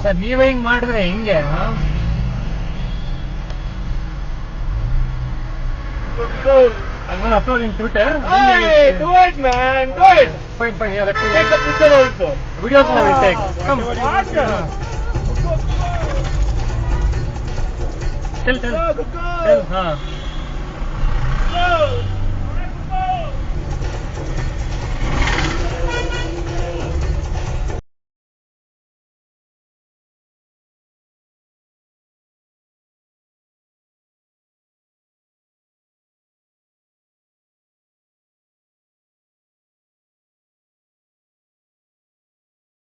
Sir ನೀವೇ ಹಿಂಗ್ ಮಾಡಿದ್ರೆ ಹೆಂಗೆ? I'm gonna upload in Twitter. Hey, do it, man. Do it. Fine, fine. Yeah, let me Take the picture also. Videos I will take. Come. Tell. Go. Tell. Go.